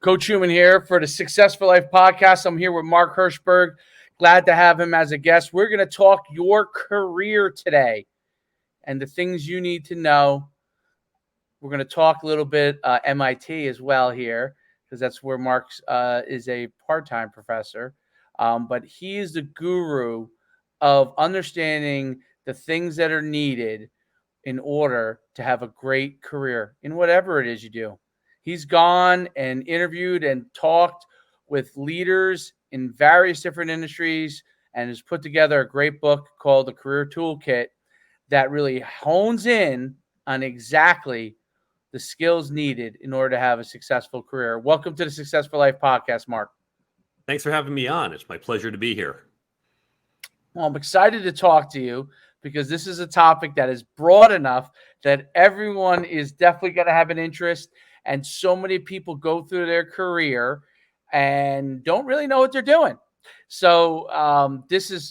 Coach Schuman here for the Successful Life podcast. I'm here with Mark Herschberg. Glad to have him as a guest. We're going to talk your career today and the things you need to know. We're going to talk a little bit MIT as well here, because that's where Mark is a part-time professor. But he is the guru of understanding the things that are needed in order to have a great career in whatever it is you do. He's gone and interviewed and talked with leaders in various different industries and has put together a great book called The Career Toolkit that really hones in on exactly the skills needed in order to have a successful career. Welcome to the Successful Life podcast, Mark. Thanks for having me on. It's my pleasure to be here. Well, I'm excited to talk to you because this is a topic that is broad enough that everyone is definitely going to have an interest. And so many people go through their career and don't really know what they're doing. So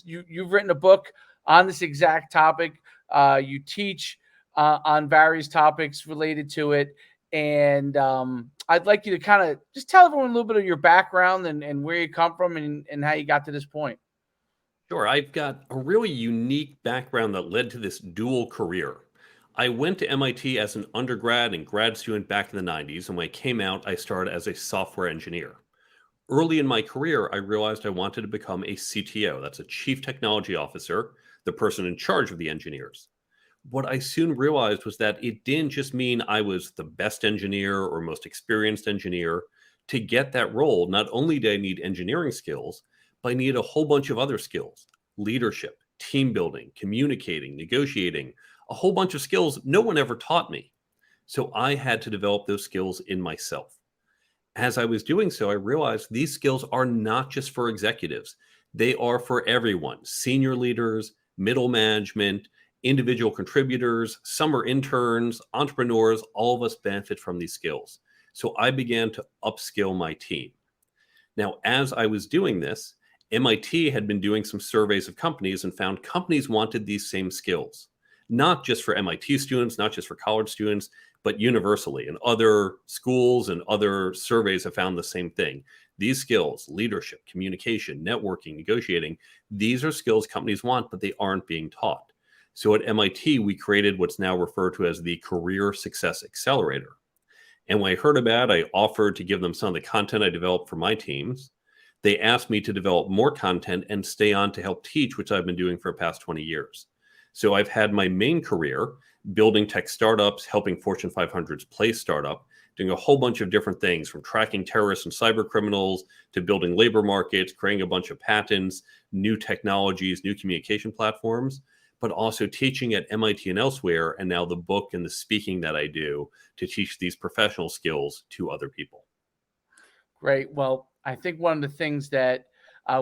you've written a book on this exact topic. You teach on various topics related to it. And I'd like you to kind of just tell everyone a little bit of your background and where you come from and how you got to this point. Sure. I've got a really unique background that led to this dual career. I went to MIT as an undergrad and grad student back in the 90s, and when I came out, I started as a software engineer. Early in my career, I realized I wanted to become a CTO. That's a chief technology officer, the person in charge of the engineers. What I soon realized was that it didn't just mean I was the best engineer or most experienced engineer. To get that role, not only did I need engineering skills, but I needed a whole bunch of other skills: leadership, team building, communicating, negotiating, a whole bunch of skills no one ever taught me. So I had to develop those skills in myself. As I was doing so, I realized these skills are not just for executives. They are for everyone: senior leaders, middle management, individual contributors, summer interns, entrepreneurs. All of us benefit from these skills. So I began to upskill my team. Now, as I was doing this, MIT had been doing some surveys of companies and found companies wanted these same skills, not just for MIT students, not just for college students, but universally. And other schools and other surveys have found the same thing. These skills: leadership, communication, networking, negotiating, these are skills companies want, but they aren't being taught. So at MIT, we created what's now referred to as the Career Success Accelerator. And when I heard about it, I offered to give them some of the content I developed for my teams. They asked me to develop more content and stay on to help teach, which I've been doing for the past 20 years. So I've had my main career building tech startups, helping Fortune 500s place startup, doing a whole bunch of different things, from tracking terrorists and cyber criminals to building labor markets, creating a bunch of patents, new technologies, new communication platforms, but also teaching at MIT and elsewhere, and now the book and the speaking that I do to teach these professional skills to other people. Great. Well, I think one of the things that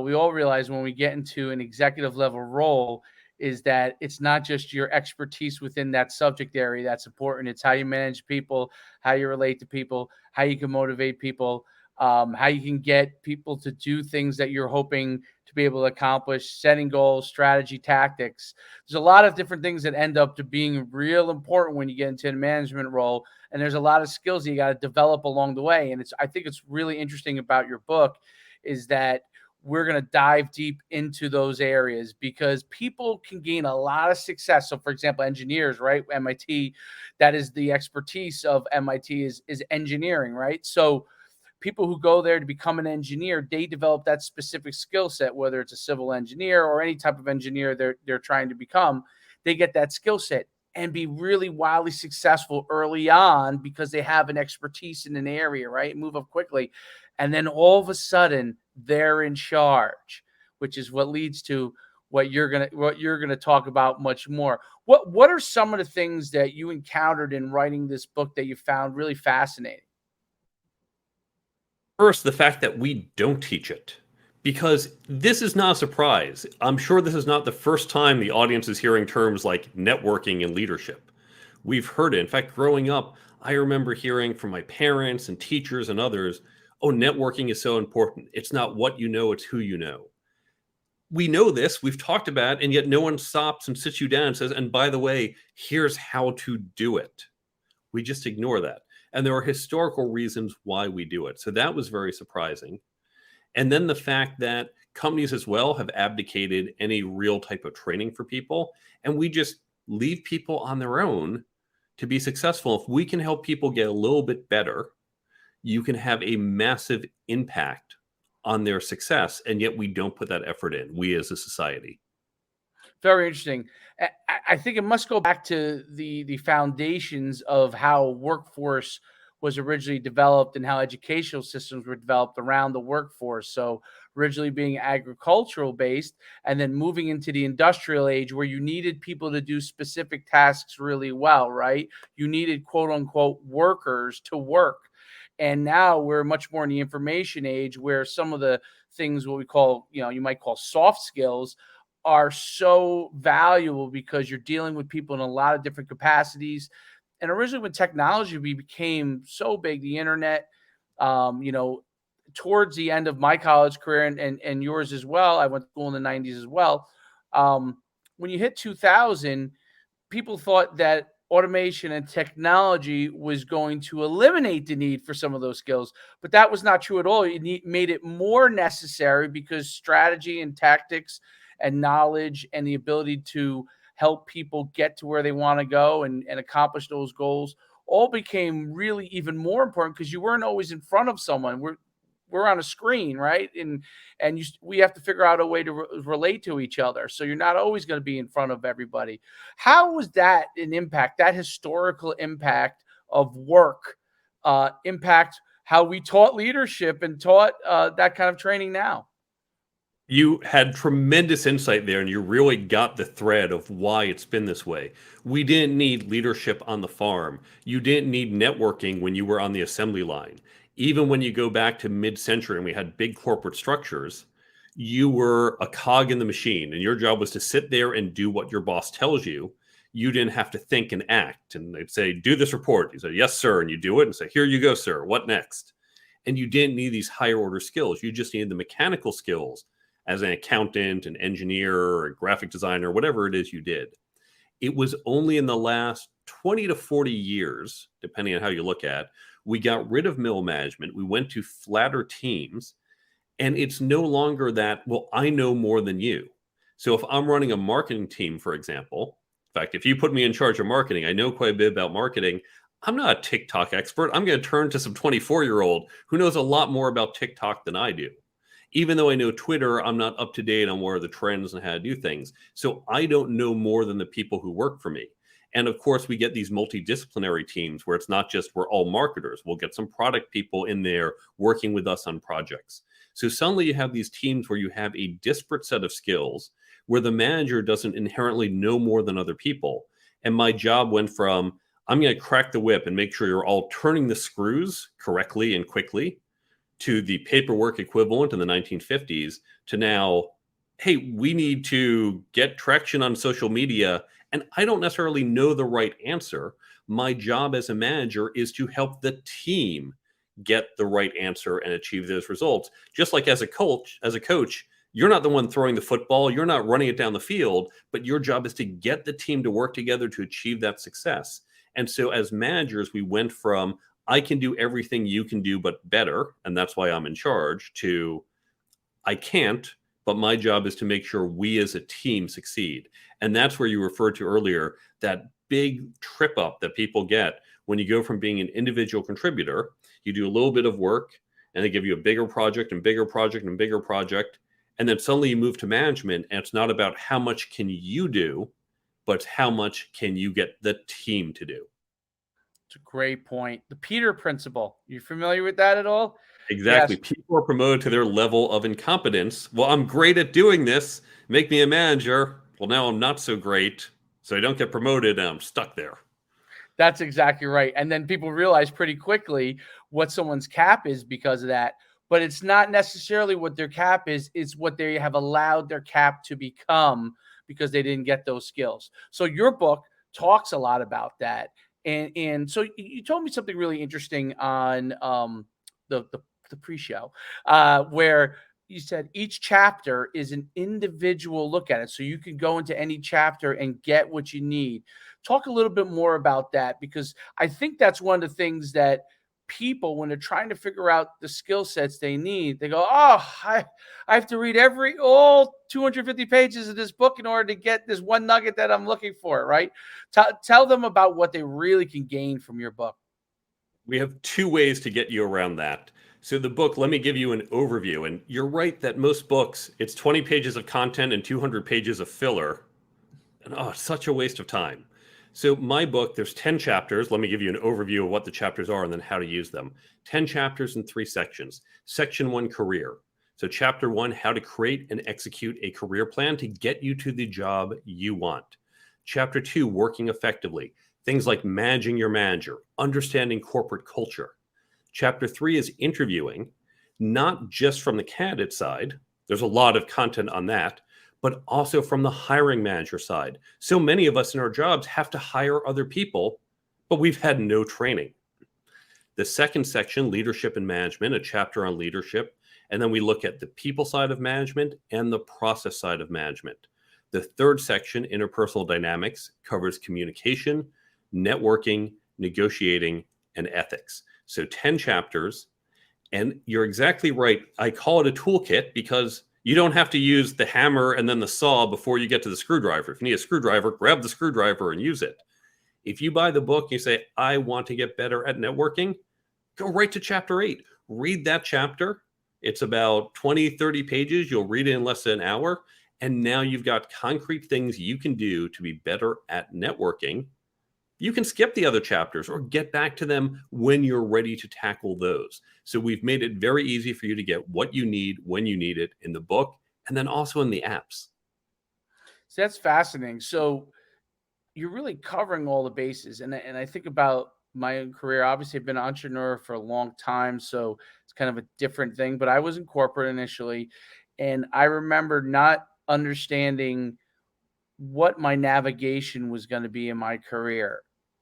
we all realize when we get into an executive level role is that it's not just your expertise within that subject area that's important. It's how you manage people, how you relate to people, how you can motivate people, how you can get people to do things that you're hoping to be able to accomplish, setting goals, strategy, tactics. There's a lot of different things that end up to being real important when you get into a management role. And there's a lot of skills that you got to develop along the way. And I think it's really interesting about your book is that we're going to dive deep into those areas because people can gain a lot of success. So for example, engineers, right? MIT, that is the expertise of MIT is engineering, right? So people who go there to become an engineer, they develop that specific skill set, whether it's a civil engineer or any type of engineer they're trying to become, they get that skill set and be really wildly successful early on because they have an expertise in an area, right? Move up quickly. And then all of a sudden they're in charge, which is what leads to what you're gonna talk about much more. What are some of the things that you encountered in writing this book that you found really fascinating? First, the fact that we don't teach it, because this is not a surprise. I'm sure this is not the first time the audience is hearing terms like networking and leadership. We've heard it. In fact, growing up, I remember hearing from my parents and teachers and others, oh, networking is so important. It's not what you know, it's who you know. We know this, we've talked about it, and yet no one stops and sits you down and says, and by the way, here's how to do it. We just ignore that. And there are historical reasons why we do it. So that was very surprising. And then the fact that companies as well have abdicated any real type of training for people, and we just leave people on their own to be successful. If we can help people get a little bit better, you can have a massive impact on their success. And yet we don't put that effort in, we as a society. Very interesting. I think it must go back to the foundations of how workforce was originally developed and how educational systems were developed around the workforce. So originally being agricultural based, and then moving into the industrial age where you needed people to do specific tasks really well, right? You needed quote unquote workers to work. And now we're much more in the information age where some of the things, what we call, you might call soft skills, are so valuable because you're dealing with people in a lot of different capacities. And originally, when technology became so big, the internet, you know, towards the end of my college career and yours as well, I went to school in the 90s as well. When you hit 2000, people thought that automation and technology was going to eliminate the need for some of those skills, but that was not true at all. It made it more necessary because strategy and tactics and knowledge and the ability to help people get to where they want to go and accomplish those goals all became really even more important because you weren't always in front of someone. We're on a screen, right? And we have to figure out a way to relate to each other. So you're not always going to be in front of everybody. How was that an impact? That historical impact of work impact how we taught leadership and taught that kind of training now? You had tremendous insight there, and you really got the thread of why it's been this way. We didn't need leadership on the farm. You didn't need networking when you were on the assembly line. Even when you go back to mid-century and we had big corporate structures, you were a cog in the machine, and your job was to sit there and do what your boss tells you. You didn't have to think and act. And they'd say, do this report. You say, yes, sir. And you do it and say, here you go, sir. What next? And you didn't need these higher order skills. You just needed the mechanical skills as an accountant, an engineer, or a graphic designer, whatever it is you did. It was only in the last 20 to 40 years, depending on how you look at, we got rid of middle management. We went to flatter teams. And it's no longer that, well, I know more than you. So if I'm running a marketing team, for example, in fact, if you put me in charge of marketing, I know quite a bit about marketing. I'm not a TikTok expert. I'm going to turn to some 24-year-old who knows a lot more about TikTok than I do. Even though I know Twitter, I'm not up to date on what are the trends and how to do things. So I don't know more than the people who work for me. And of course, we get these multidisciplinary teams where it's not just we're all marketers. We'll get some product people in there working with us on projects. So suddenly you have these teams where you have a disparate set of skills where the manager doesn't inherently know more than other people. And my job went from, I'm going to crack the whip and make sure you're all turning the screws correctly and quickly, to the paperwork equivalent in the 1950s, to now, hey, we need to get traction on social media. And I don't necessarily know the right answer. My job as a manager is to help the team get the right answer and achieve those results. Just like as a coach, you're not the one throwing the football, you're not running it down the field, but your job is to get the team to work together to achieve that success. And so as managers, we went from, I can do everything you can do, but better, and that's why I'm in charge, to I can't, but my job is to make sure we as a team succeed. And that's where you referred to earlier, that big trip up that people get when you go from being an individual contributor, you do a little bit of work, and they give you a bigger project and bigger project and bigger project. And then suddenly you move to management, and it's not about how much can you do, but how much can you get the team to do. It's a great point. The Peter principle. You familiar with that at all? Exactly. Yes. People are promoted to their level of incompetence. Well, I'm great at doing this. Make me a manager. Well, now I'm not so great. So I don't get promoted and I'm stuck there. That's exactly right. And then people realize pretty quickly what someone's cap is because of that. But it's not necessarily what their cap is, it's what they have allowed their cap to become because they didn't get those skills. So your book talks a lot about that. And so you told me something really interesting on the pre-show, where you said each chapter is an individual look at it. So you can go into any chapter and get what you need. Talk a little bit more about that, because I think that's one of the things that people, when they're trying to figure out the skill sets they need, they go, oh, I have to read all 250 pages of this book in order to get this one nugget that I'm looking for, right? Tell them about what they really can gain from your book. We have two ways to get you around that. So the book, let me give you an overview. And you're right that most books, it's 20 pages of content and 200 pages of filler. And it's such a waste of time. So my book, there's 10 chapters. Let me give you an overview of what the chapters are and then how to use them. 10 chapters in 3 sections. Section 1, career. So chapter 1, how to create and execute a career plan to get you to the job you want. Chapter 2, working effectively. Things like managing your manager, understanding corporate culture. Chapter 3 is interviewing, not just from the candidate side. There's a lot of content on that, but also from the hiring manager side. So many of us in our jobs have to hire other people, but we've had no training. The second section, leadership and management, a chapter on leadership. And then we look at the people side of management and the process side of management. The third section, interpersonal dynamics, covers communication, networking, negotiating, and ethics. So 10 chapters. And you're exactly right. I call it a toolkit because you don't have to use the hammer and then the saw before you get to the screwdriver. If you need a screwdriver, grab the screwdriver and use it. If you buy the book and you say, I want to get better at networking, go right to chapter 8. Read that chapter. It's about 20, 30 pages. You'll read it in less than an hour. And now you've got concrete things you can do to be better at networking. You can skip the other chapters or get back to them when you're ready to tackle those. So we've made it very easy for you to get what you need when you need it in the book and then also in the apps. So that's fascinating. So you're really covering all the bases. And I think about my own career. Obviously, I've been an entrepreneur for a long time, so it's kind of a different thing. But I was in corporate initially, and I remember not understanding what my navigation was going to be in my career,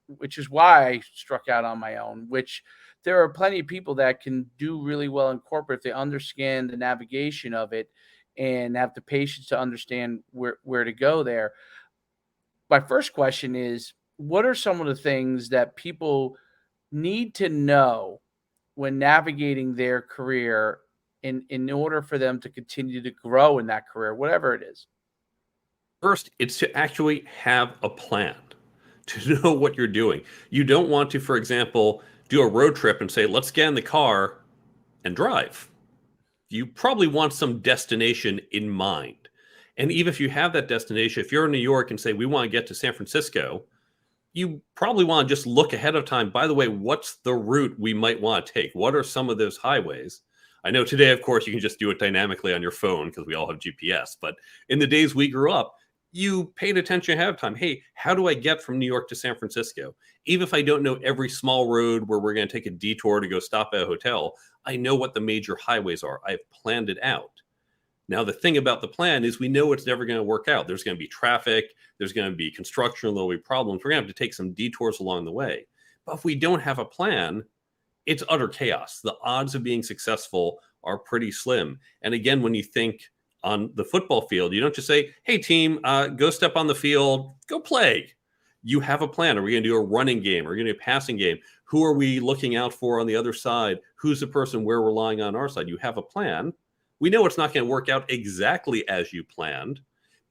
which is why I struck out on my own, which there are plenty of people that can do really well in corporate if they understand the navigation of it and have the patience to understand where to go there. My first question is, what are some of the things that people need to know when navigating their career in order for them to continue to grow in that career, whatever it is? First, it's to actually have a plan, to know what you're doing. You don't want to, for example, do a road trip and say, let's get in the car and drive. You probably want some destination in mind. And even if you have that destination, if you're in New York and say, we want to get to San Francisco, you probably want to just look ahead of time. By the way, what's the route we might want to take? What are some of those highways? I know today, of course, you can just do it dynamically on your phone because we all have GPS. But in the days we grew up, you paid attention ahead of time. Hey, how do I get from New York to San Francisco? Even if I don't know every small road where we're going to take a detour to go stop at a hotel, I know what the major highways are. I've planned it out. Now, the thing about the plan is we know it's never going to work out. There's going to be traffic. There's going to be construction. There'll be problems. We're going to have to take some detours along the way. But if we don't have a plan, it's utter chaos. The odds of being successful are pretty slim. And again, when you think on the football field, you don't just say, hey, team, go step on the field, go play. You have a plan. Are we going to do a running game? Are we going to do a passing game? Who are we looking out for on the other side? Who's the person we're relying on our side? You have a plan. We know it's not going to work out exactly as you planned,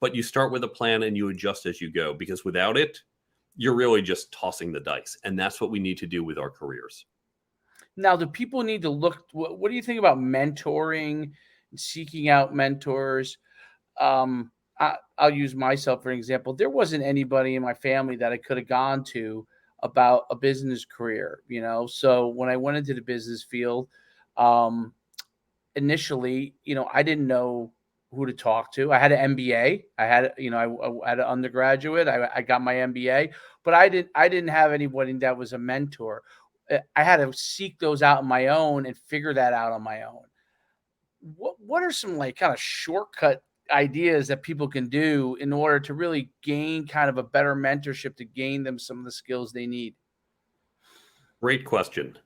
but you start with a plan and you adjust as you go, because without it, you're really just tossing the dice. And that's what we need to do with our careers. Now, do people need to look? What do you think about mentoring, seeking out mentors? I'll use myself for an example. There wasn't anybody in my family that I could have gone to about a business career, So when I went into the business field, initially, I didn't know who to talk to. I had an MBA. I had an undergraduate. I got my MBA, but I didn't have anybody that was a mentor. I had to seek those out on my own and figure that out on my own. What are some kind of shortcut ideas that people can do in order to really gain kind of a better mentorship to gain them some of the skills they need? Great question.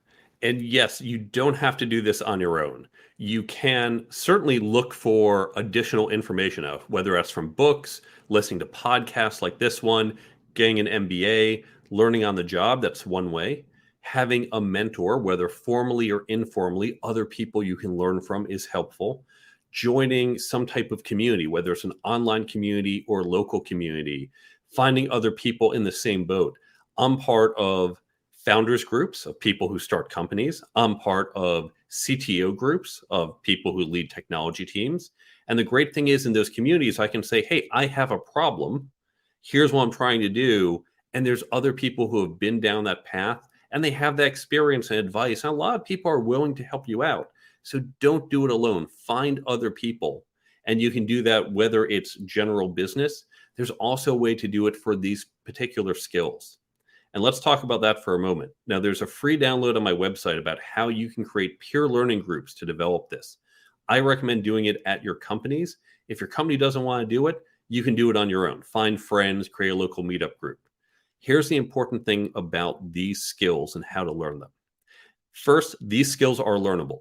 And yes, you don't have to do this on your own. You can certainly look for additional information of whether that's from books, listening to podcasts like this one, getting an MBA, learning on the job. That's one way. Having a mentor, whether formally or informally, other people you can learn from is helpful. Joining some type of community, whether it's an online community or local community, finding other people in the same boat. I'm part of founders groups of people who start companies. I'm part of CTO groups of people who lead technology teams. And the great thing is in those communities, I can say, hey, I have a problem. Here's what I'm trying to do. And there's other people who have been down that path and they have that experience and advice. And a lot of people are willing to help you out. So don't do it alone. Find other people. And you can do that whether it's general business. There's also a way to do it for these particular skills. And let's talk about that for a moment. Now, there's a free download on my website about how you can create peer learning groups to develop this. I recommend doing it at your companies. If your company doesn't want to do it, you can do it on your own. Find friends, create a local meetup group. Here's the important thing about these skills and how to learn them. First, these skills are learnable.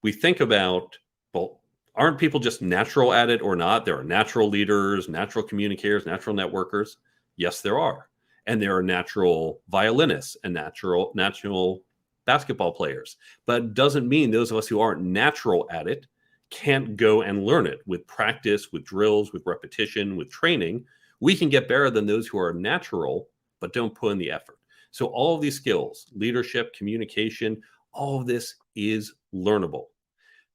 We think about, well, aren't people just natural at it or not? There are natural leaders, natural communicators, natural networkers. Yes, there are. And there are natural violinists and natural basketball players. But it doesn't mean those of us who aren't natural at it can't go and learn it with practice, with drills, with repetition, with training. We can get better than those who are natural, but don't put in the effort. So all of these skills, leadership, communication, all of this is learnable.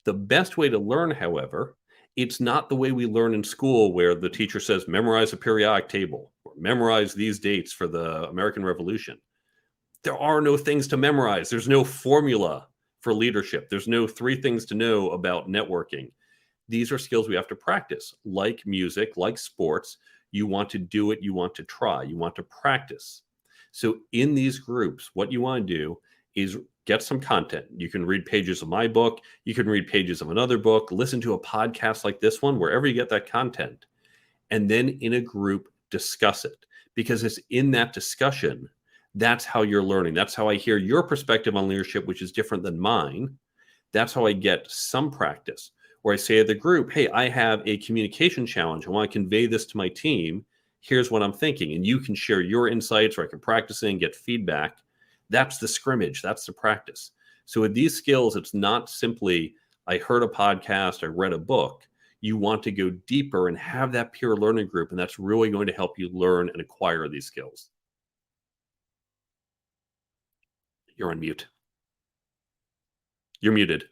The best way to learn, however, it's not the way we learn in school where the teacher says, memorize a periodic table or memorize these dates for the American Revolution. There are no things to memorize. There's no formula for leadership. There's no 3 things to know about networking. These are skills we have to practice, like music, like sports. You want to do it. You want to try. You want to practice. So in these groups, what you want to do is get some content. You can read pages of my book. You can read pages of another book. Listen to a podcast like this one, wherever you get that content. And then in a group, discuss it. Because it's in that discussion, that's how you're learning. That's how I hear your perspective on leadership, which is different than mine. That's how I get some practice. Or I say to the group, hey, I have a communication challenge. I want to convey this to my team. Here's what I'm thinking. And you can share your insights, or I can practice it and get feedback. That's the scrimmage. That's the practice. So with these skills, it's not simply, I heard a podcast, I read a book. You want to go deeper and have that peer learning group. And that's really going to help you learn and acquire these skills. You're on mute. You're muted.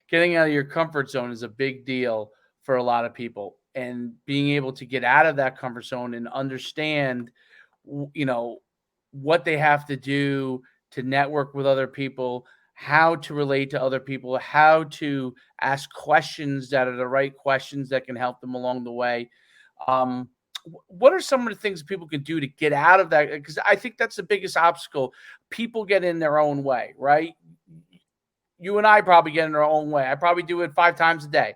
Getting out of your comfort zone is a big deal for a lot of people, and being able to get out of that comfort zone and understand, what they have to do to network with other people, how to relate to other people, how to ask questions that are the right questions that can help them along the way. What are some of the things people can do to get out of that? Because I think that's the biggest obstacle. People get in their own way, right? You and I probably get in our own way. I probably do it 5 times a day.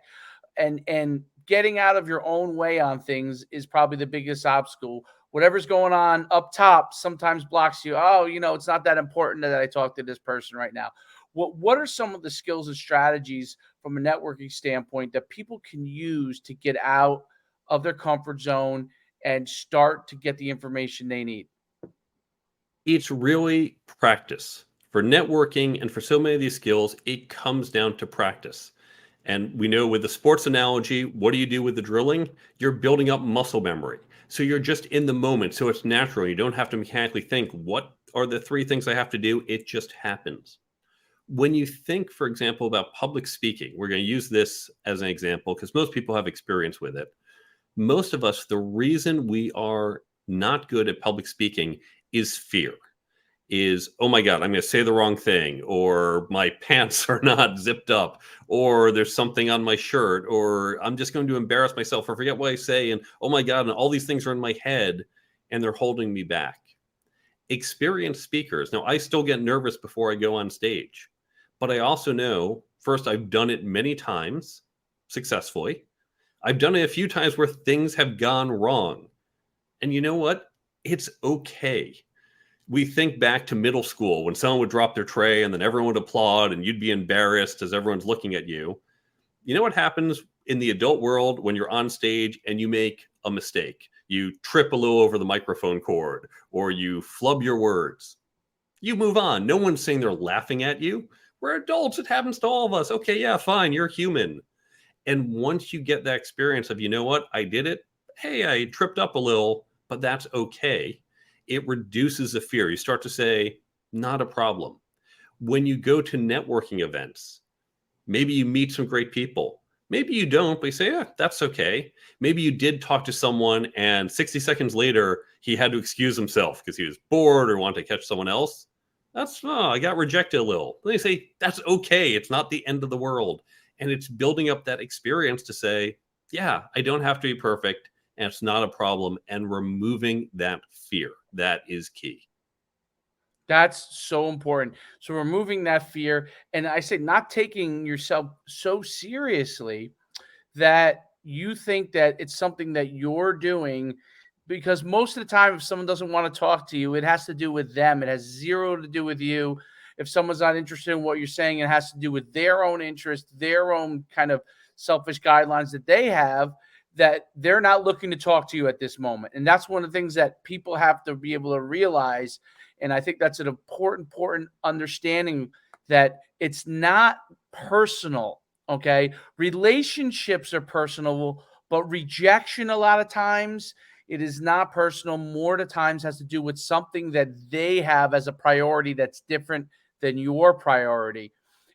And getting out of your own way on things is probably the biggest obstacle. Whatever's going on up top sometimes blocks you. Oh, it's not that important that I talk to this person right now. What are some of the skills and strategies from a networking standpoint that people can use to get out of their comfort zone and start to get the information they need? It's really practice. For networking and for so many of these skills, it comes down to practice. And we know with the sports analogy, what do you do with the drilling? You're building up muscle memory. So you're just in the moment. So it's natural. You don't have to mechanically think, what are the 3 things I have to do? It just happens. When you think, for example, about public speaking, we're going to use this as an example because most people have experience with it. Most of us, the reason we are not good at public speaking is fear. Is, oh my God, I'm going to say the wrong thing, or my pants are not zipped up, or there's something on my shirt, or I'm just going to embarrass myself or forget what I say. And oh my God, and all these things are in my head and they're holding me back. Experienced speakers, now I still get nervous before I go on stage, but I also know, first, I've done it many times successfully. I've done it a few times where things have gone wrong. And you know what? It's okay. We think back to middle school when someone would drop their tray and then everyone would applaud and you'd be embarrassed as everyone's looking at you. You know what happens in the adult world when you're on stage and you make a mistake? You trip a little over the microphone cord or you flub your words. You move on. No one's saying they're laughing at you. We're adults. It happens to all of us. Okay, yeah, fine. You're human. And once you get that experience of, you know what, I did it. Hey, I tripped up a little, but that's okay. It reduces the fear. You start to say, not a problem. When you go to networking events, maybe you meet some great people. Maybe you don't, but you say, yeah, that's okay. Maybe you did talk to someone and 60 seconds later, he had to excuse himself because he was bored or wanted to catch someone else. I got rejected a little. They say, that's okay. It's not the end of the world. And it's building up that experience to say, yeah, I don't have to be perfect and it's not a problem. And removing that fear. That is key. That's so important. So removing that fear, and I say not taking yourself so seriously that you think that it's something that you're doing, because most of the time if someone doesn't want to talk to you, it has to do with them. It has zero to do with you. If someone's not interested in what you're saying, it has to do with their own interest, their own kind of selfish guidelines that they have, that they're not looking to talk to you at this moment. And that's one of the things that people have to be able to realize. And I think that's an important understanding, that it's not personal. Okay. Relationships are personal, but rejection, a lot of times, it is not personal. More to times has to do with something that they have as a priority that's different than your priority.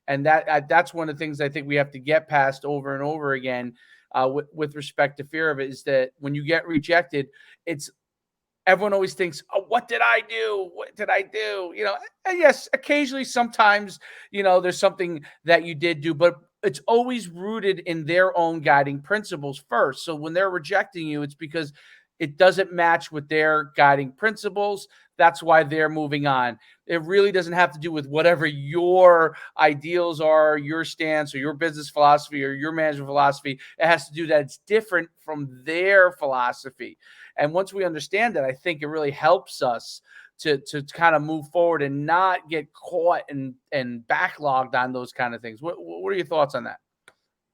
And that's one of the things I think we have to get past over and over again, with respect to fear of it, is that when you get rejected, it's everyone always thinks, oh, what did I do? What did I do? And yes, occasionally, sometimes, there's something that you did do, but it's always rooted in their own guiding principles first. So when they're rejecting you, it's because it doesn't match with their guiding principles. That's why they're moving on. It really doesn't have to do with whatever your ideals are, your stance, or your business philosophy, or your management philosophy. It has to do that it's different from their philosophy. And once we understand that, I think it really helps us to kind of move forward and not get caught and backlogged on those kind of things. What are your thoughts on that?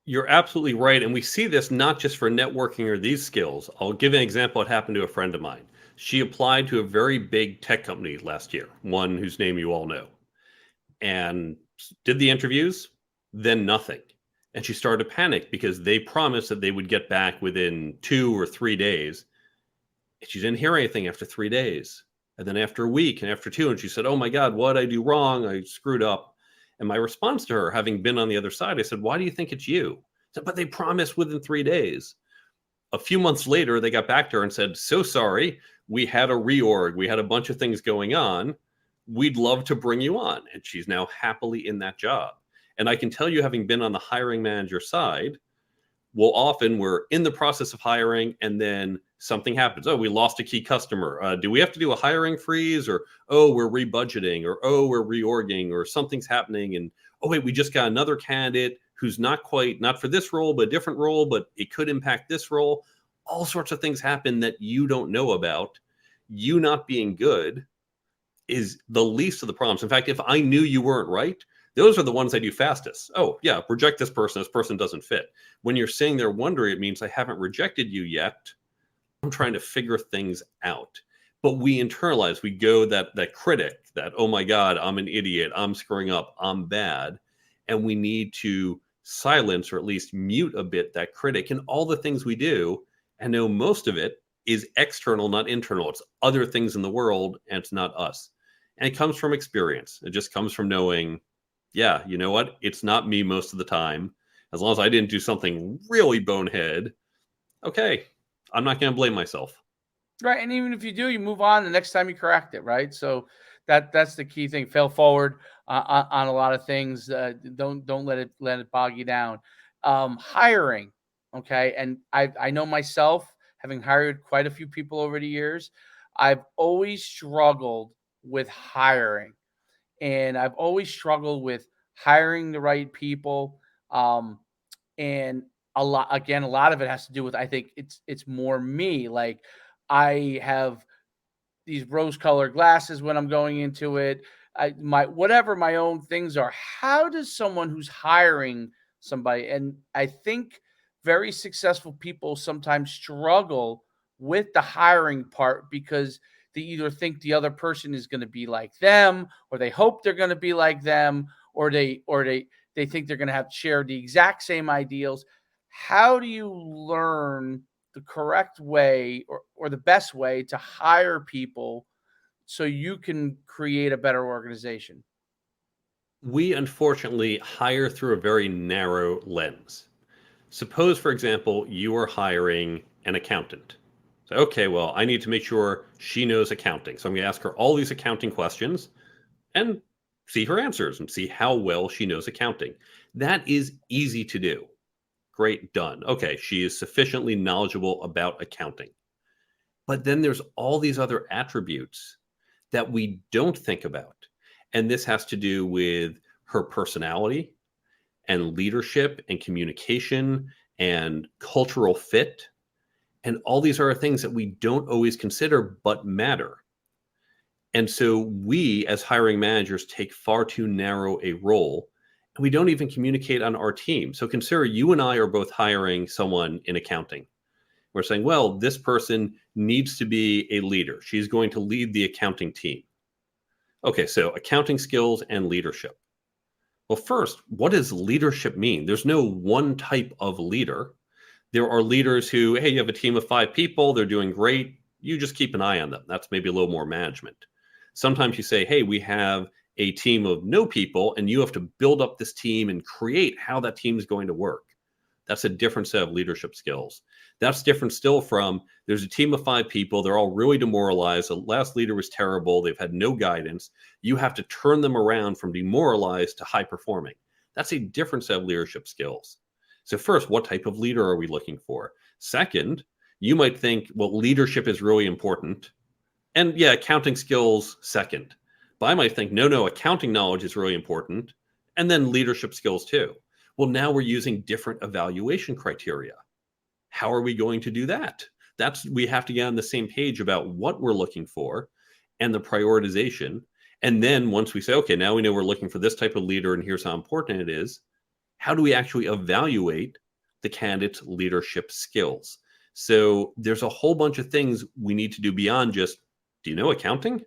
You're absolutely right. And we see this not just for networking or these skills. I'll give an example. It happened to a friend of mine. She applied to a very big tech company last year, one whose name you all know, and did the interviews, then nothing. And she started to panic because they promised that they would get back within 2 or 3 days. And she didn't hear anything after 3 days. And then after a week and after two, and she said, oh my God, what did I do wrong? I screwed up. And my response to her, having been on the other side, I said, why do you think it's you? She said, but they promised within 3 days. A few months later, they got back to her and said, so sorry, we had a reorg. We had a bunch of things going on. We'd love to bring you on. And she's now happily in that job. And I can tell you, having been on the hiring manager side, well, often we're in the process of hiring and then something happens. Oh, we lost a key customer. Do we have to do a hiring freeze? Or, oh, we're rebudgeting, or, oh, we're reorging, or something's happening. And, oh, wait, we just got another candidate who's not for this role, but a different role, but it could impact this role. All sorts of things happen that you don't know about. You not being good is the least of the problems. In fact, if I knew you weren't right, those are the ones I do fastest. Oh, yeah, reject this person. This person doesn't fit. When you're sitting there wondering, it means I haven't rejected you yet. I'm trying to figure things out. But we internalize, we go that critic, that, oh my God, I'm an idiot. I'm screwing up. I'm bad. And we need to silence, or at least mute a bit, that critic and all the things we do, and know most of it is external, not internal. It's other things in the world, and it's not us. And it comes from experience. It just comes from knowing, yeah, you know what? It's not me most of the time. As long as I didn't do something really bonehead, okay, I'm not going to blame myself. Right. And even if you do, you move on the next time you correct it. Right. So that's the key thing. Fail forward on a lot of things. Don't let it bog you down. Hiring. Okay. And I know myself, having hired quite a few people over the years, I've always struggled with hiring, and I've always struggled with hiring the right people. And a lot of it has to do with, I think it's more me. Like, I have these rose-colored glasses when I'm going into it. Whatever my own things are. How does someone who's hiring somebody, and I think very successful people sometimes struggle with the hiring part, because they either think the other person is going to be like them, or they hope they're going to be like them, or they think they're going to have shared the exact same ideals. How do you learn the correct way or the best way to hire people so you can create a better organization? We unfortunately hire through a very narrow lens. Suppose, for example, you are hiring an accountant. So, okay, well, I need to make sure she knows accounting. So I'm going to ask her all these accounting questions and see her answers and see how well she knows accounting. That is easy to do. Great, done. Okay, she is sufficiently knowledgeable about accounting. But then there's all these other attributes that we don't think about. And this has to do with her personality and leadership and communication and cultural fit. And all these are things that we don't always consider but matter. And so we, as hiring managers, take far too narrow a role, and we don't even communicate on our team. So consider you and I are both hiring someone in accounting. We're saying, well, this person needs to be a leader. She's going to lead the accounting team. Okay, so accounting skills and leadership. Well, first, what does leadership mean? There's no one type of leader. There are leaders who, hey, you have a team of 5 people, they're doing great. You just keep an eye on them. That's maybe a little more management. Sometimes you say, hey, we have a team of no people, and you have to build up this team and create how that team is going to work. That's a different set of leadership skills. That's different still from there's a team of 5 people. They're all really demoralized. The last leader was terrible. They've had no guidance. You have to turn them around from demoralized to high performing. That's a different set of leadership skills. So first, what type of leader are we looking for? Second, you might think, well, leadership is really important. And yeah, accounting skills second. But I might think, no, accounting knowledge is really important. And then leadership skills too. Well, now we're using different evaluation criteria. How are we going to do that? We have to get on the same page about what we're looking for and the prioritization. And then once we say, okay, now we know we're looking for this type of leader and here's how important it is, how do we actually evaluate the candidate's leadership skills? So there's a whole bunch of things we need to do beyond just, do you know accounting?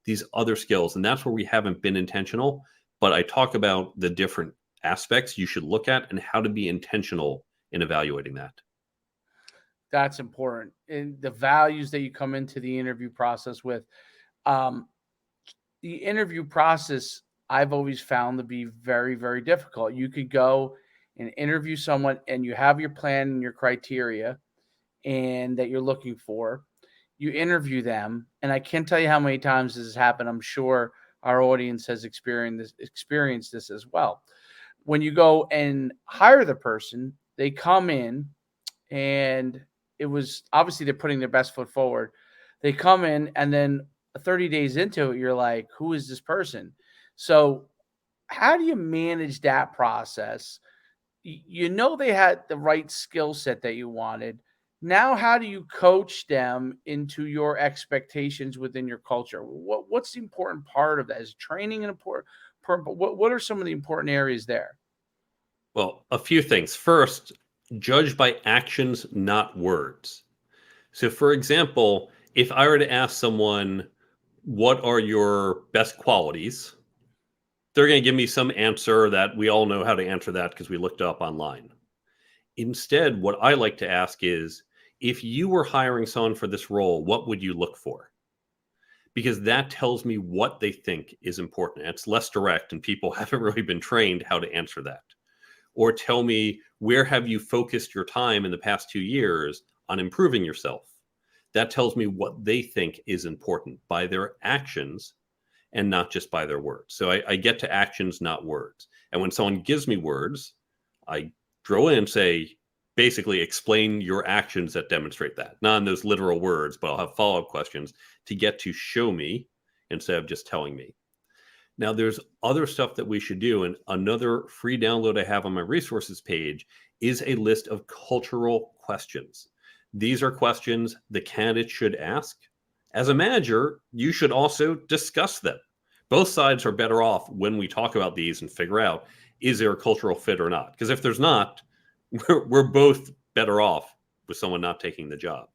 These other skills. And that's where we haven't been intentional. But I talk about the different aspects you should look at and how to be intentional in evaluating that. That's important. And the values that you come into the interview process with. Um, the interview process, I've always found to be very, very difficult. You could go and interview someone and you have your plan and your criteria and that you're looking for. You interview them, and I can't tell you how many times this has happened. I'm sure our audience has experienced this as well. When you go and hire the person, they come in and it was obviously they're putting their best foot forward. They come in and then 30 days into it, you're like, who is this person? So how do you manage that process? You know they had the right skill set that you wanted. Now, how do you coach them into your expectations within your culture? What's the important part of that? Is training an important? What are some of the important areas there? Well, a few things. First, judge by actions, not words. So, for example, if I were to ask someone, what are your best qualities? They're going to give me some answer that we all know how to answer that because we looked up online. Instead, what I like to ask is, if you were hiring someone for this role, what would you look for? Because that tells me what they think is important. It's less direct, and people haven't really been trained how to answer that. Or tell me, where have you focused your time in the past 2 years on improving yourself? That tells me what they think is important by their actions and not just by their words. So I get to actions, not words. And when someone gives me words, I throw in and say, basically explain your actions that demonstrate that. Not in those literal words, but I'll have follow-up questions to get to show me instead of just telling me. Now, there's other stuff that we should do. And another free download I have on my resources page is a list of cultural questions. These are questions the candidate should ask. As a manager, you should also discuss them. Both sides are better off when we talk about these and figure out, is there a cultural fit or not? Because if there's not, we're both better off with someone not taking the job.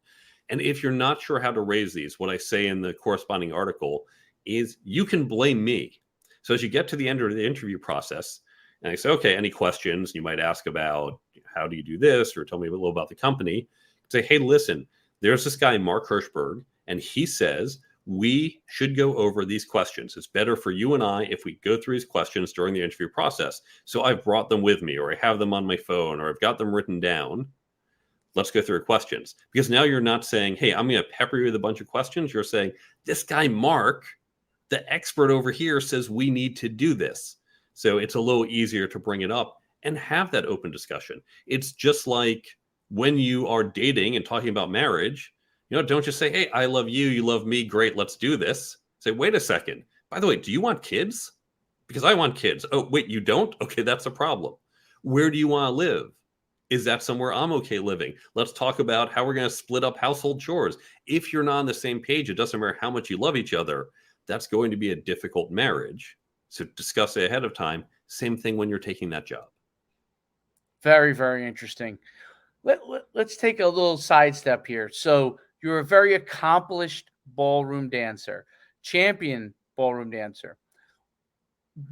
And if you're not sure how to raise these, what I say in the corresponding article is you can blame me. So as you get to the end of the interview process, and I say, okay, any questions? You might ask about how do you do this, or tell me a little about the company. Say, hey, listen, there's this guy, Mark Herschberg, and he says we should go over these questions. It's better for you and I if we go through these questions during the interview process. So I've brought them with me, or I have them on my phone, or I've got them written down. Let's go through questions. Because now you're not saying, hey, I'm going to pepper you with a bunch of questions. You're saying, this guy, Mark, the expert over here, says we need to do this. So it's a little easier to bring it up and have that open discussion. It's just like when you are dating and talking about marriage, don't just say, hey, I love you, you love me, great, let's do this. Say, wait a second. By the way, do you want kids? Because I want kids. Oh, wait, you don't? Okay, that's a problem. Where do you want to live? Is that somewhere I'm okay living? Let's talk about how we're going to split up household chores. If you're not on the same page, it doesn't matter how much you love each other. That's going to be a difficult marriage. So discuss it ahead of time. Same thing when you're taking that job. Very, very interesting. Let's take a little sidestep here. So you're a very accomplished ballroom dancer, champion ballroom dancer.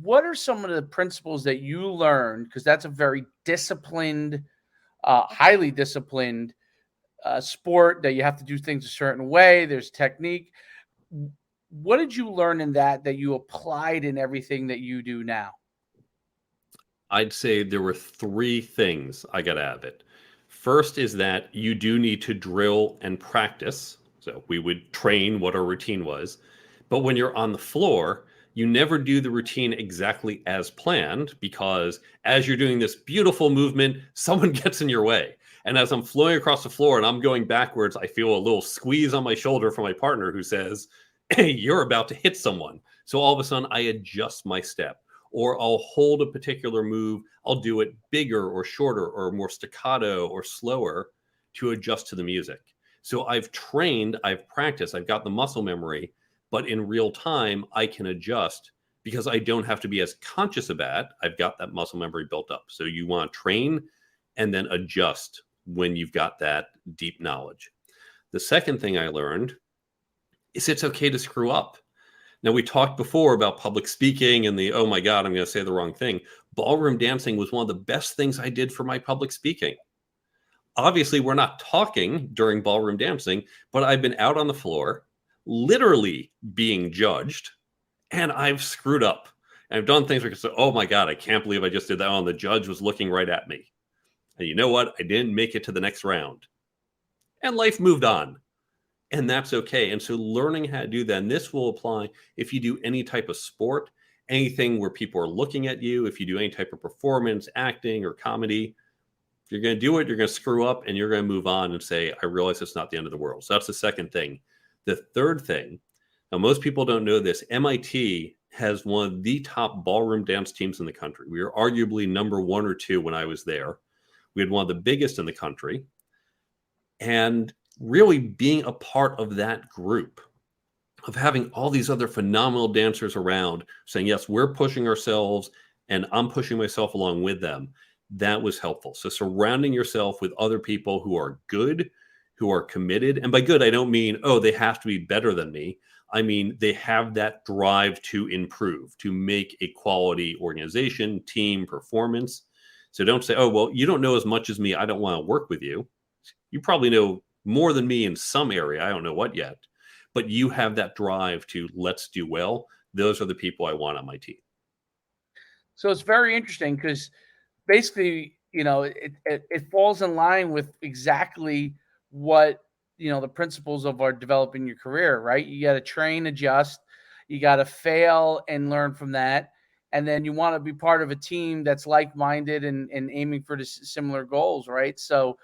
What are some of the principles that you learned? Because that's a very disciplined, highly disciplined sport that you have to do things a certain way. There's technique. What did you learn in that you applied in everything that you do now? I'd say there were 3 things I got out of it. First is that you do need to drill and practice. So we would train what our routine was. But when you're on the floor, you never do the routine exactly as planned, because as you're doing this beautiful movement, someone gets in your way. And as I'm flowing across the floor and I'm going backwards, I feel a little squeeze on my shoulder from my partner who says, hey, you're about to hit someone. So all of a sudden I adjust my step, or I'll hold a particular move. I'll do it bigger or shorter or more staccato or slower to adjust to the music. So I've trained, I've practiced, I've got the muscle memory, but in real time, I can adjust because I don't have to be as conscious of that. I've got that muscle memory built up. So you want to train and then adjust when you've got that deep knowledge. The second thing I learned is it's okay to screw up. Now, we talked before about public speaking and oh my God, I'm going to say the wrong thing. Ballroom dancing was one of the best things I did for my public speaking. Obviously, we're not talking during ballroom dancing, but I've been out on the floor, literally being judged, and I've screwed up. And I've done things where I say, oh my God, I can't believe I just did that. Oh, and the judge was looking right at me. And you know what? I didn't make it to the next round. And life moved on. And that's okay. And so learning how to do that, and this will apply if you do any type of sport, anything where people are looking at you, if you do any type of performance, acting, or comedy, if you're going to do it, you're going to screw up and you're going to move on and say, I realize it's not the end of the world. So that's the second thing. The third thing, now most people don't know this, MIT has one of the top ballroom dance teams in the country. We were arguably number 1 or 2 when I was there. We had one of the biggest in the country. And really being a part of that group, of having all these other phenomenal dancers around saying, yes, we're pushing ourselves and I'm pushing myself along with them, that was helpful. So surrounding yourself with other people who are good, who are committed. And by good, I don't mean, oh, they have to be better than me. I mean, they have that drive to improve, to make a quality organization, team, performance. So don't say, oh, well, you don't know as much as me, I don't want to work with you. You probably know more than me in some area. I don't know what yet, but you have that drive to let's do well. Those are the people I want on my team. So it's very interesting because basically, it falls in line with exactly what, the principles of our developing your career, right? You got to train, adjust, you got to fail and learn from that. And then you want to be part of a team that's like-minded and aiming for the similar goals, right? So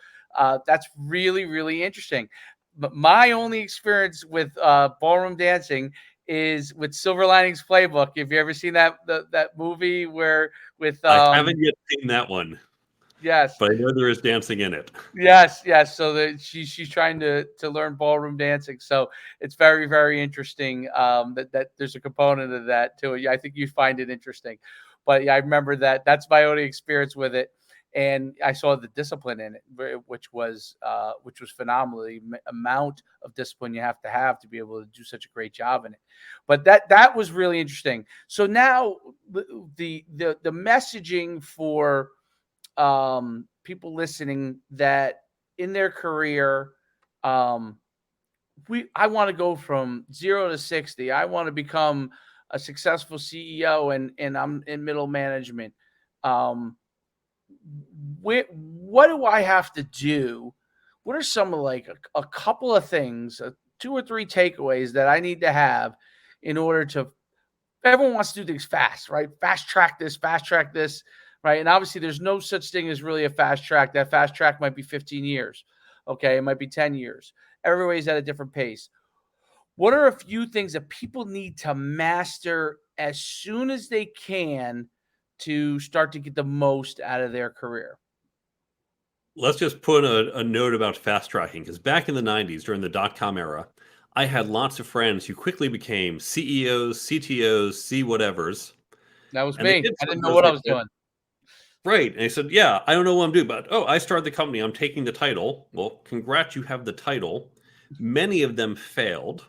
that's really, really interesting. But my only experience with ballroom dancing is with Silver Linings Playbook. Have you ever seen that movie where with I haven't yet seen that one. Yes, but I know there is dancing in it. Yes. So that she's trying to learn ballroom dancing. So it's very, very interesting that there's a component of that to it. I think you find it interesting. But yeah, I remember that. That's my only experience with it. and I saw the discipline in it, which was phenomenal. The amount of discipline you have to be able to do such a great job in it. But that was really interesting. So now the messaging for people listening that in their career, I want to go from 0 to 60. I want to become a successful CEO, and I'm in middle management. What do I have to do? What are some of like a couple of things, 2 or 3 takeaways that I need to have in order to? Everyone wants to do things fast, right? Fast track this, right? And obviously, there's no such thing as really a fast track. That fast track might be 15 years. Okay, it might be 10 years. Everybody's at a different pace. What are a few things that people need to master as soon as they can to start to get the most out of their career? Let's just put a note about fast tracking, because back in the 90s, during the dot-com era, I had lots of friends who quickly became CEOs, CTOs, C whatevers. That was And they me. did I so didn't know because what I they was said, doing. right. And they said, yeah, I don't know what I'm doing, but oh, I started the company. I'm taking the title. Well, congrats, you have the title. Many of them failed.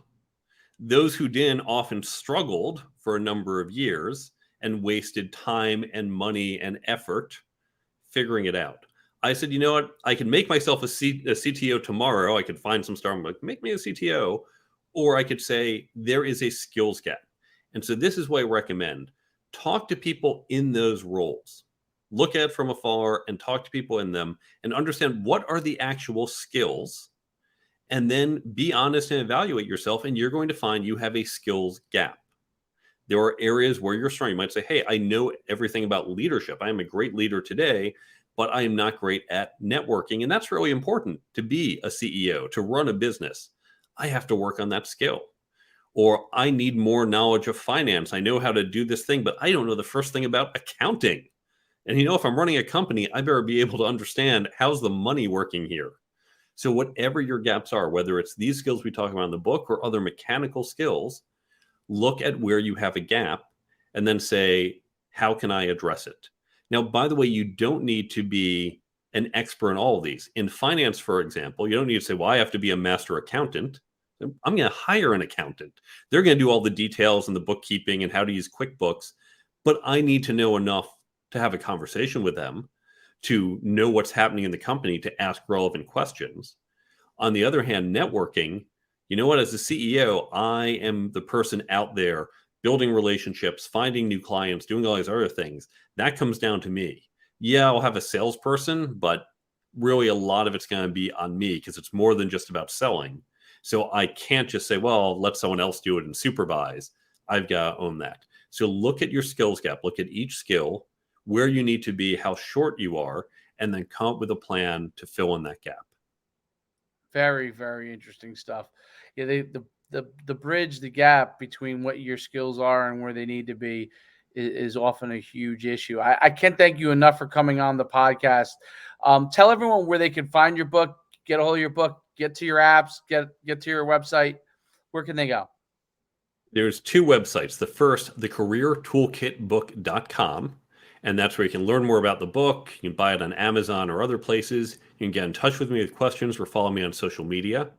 Those who didn't often struggled for a number of years and wasted time and money and effort figuring it out. I said, you know what? I can make myself a CTO tomorrow. I could find some star, like, make me a CTO. Or I could say, there is a skills gap. And so this is what I recommend. Talk to people in those roles. Look at it from afar and talk to people in them and understand what are the actual skills, and then be honest and evaluate yourself. And you're going to find you have a skills gap. There are areas where you're strong. You might say, hey, I know everything about leadership. I am a great leader today, but I am not great at networking. And that's really important to be a CEO, to run a business. I have to work on that skill. Or I need more knowledge of finance. I know how to do this thing, but I don't know the first thing about accounting. And if I'm running a company, I better be able to understand, how's the money working here? So whatever your gaps are, whether it's these skills we talk about in the book or other mechanical skills, look at where you have a gap and then say, how can I address it? Now, by the way, you don't need to be an expert in all of these. In finance, for example, you don't need to say, well, I have to be a master accountant. I'm going to hire an accountant. They're going to do all the details and the bookkeeping and how to use QuickBooks, but I need to know enough to have a conversation with them, to know what's happening in the company, to ask relevant questions. On the other hand, networking, as a CEO, I am the person out there building relationships, finding new clients, doing all these other things. That comes down to me. Yeah, I'll have a salesperson, but really a lot of it's going to be on me, because it's more than just about selling. So I can't just say, well, let someone else do it and supervise. I've got to own that. So look at your skills gap, look at each skill, where you need to be, how short you are, and then come up with a plan to fill in that gap. Very, very interesting stuff. Yeah, the bridge, the gap between what your skills are and where they need to be is often a huge issue. I can't thank you enough for coming on the podcast. Tell everyone where they can find your book, get a hold of your book, get to your apps, get to your website. Where can they go? There's 2 websites. The first, thecareertoolkitbook.com. And that's where you can learn more about the book. You can buy it on Amazon or other places. You can get in touch with me with questions or follow me on social media.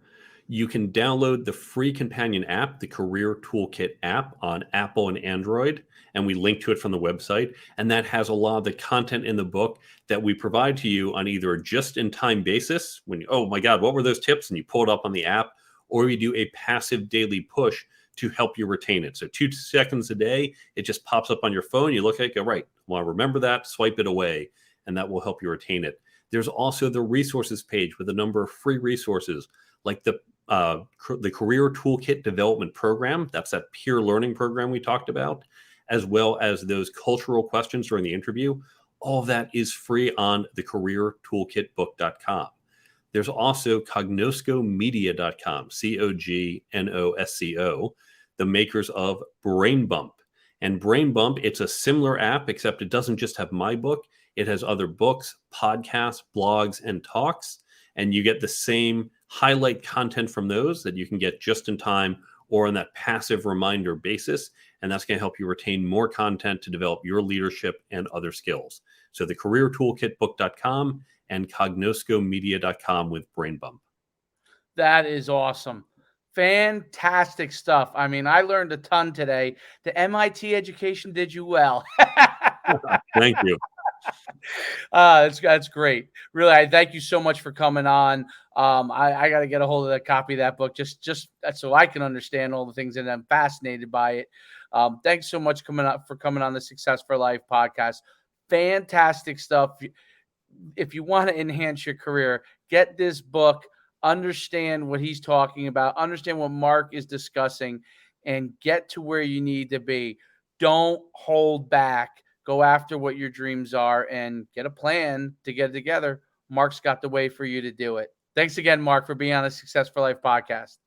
You can download the free companion app, the Career Toolkit app, on Apple and Android. And we link to it from the website. And that has a lot of the content in the book that we provide to you on either a just-in-time basis, when oh my God, what were those tips? And you pull it up on the app, or we do a passive daily push to help you retain it. So 2 seconds a day, it just pops up on your phone. You look at it, go, right, well, remember that, swipe it away, and that will help you retain it. There's also the resources page with a number of free resources, like the Career Toolkit Development Program. That's that peer learning program we talked about, as well as those cultural questions during the interview. All of that is free on the careertoolkitbook.com. There's also cognoscomedia.com, COGNOSCO, the makers of Brain Bump. And Brain Bump, it's a similar app, except it doesn't just have my book. It has other books, podcasts, blogs, and talks. And you get the same highlight content from those that you can get just in time or on that passive reminder basis. And that's going to help you retain more content to develop your leadership and other skills. So the careertoolkitbook.com and cognoscomedia.com with Brain Bump. That is awesome. Fantastic stuff. I mean, I learned a ton today. The MIT education did you well. Thank you. That's great. Really, I thank you so much for coming on. I got to get a hold of that copy of that book just so I can understand all the things, and I'm fascinated by it. Thanks so much for coming on the Success for Life podcast. Fantastic stuff. If you want to enhance your career, get this book, understand what he's talking about, understand what Mark is discussing, and get to where you need to be. Don't hold back. Go after what your dreams are and get a plan to get it together. Mark's got the way for you to do it. Thanks again, Mark, for being on the Success for Life podcast.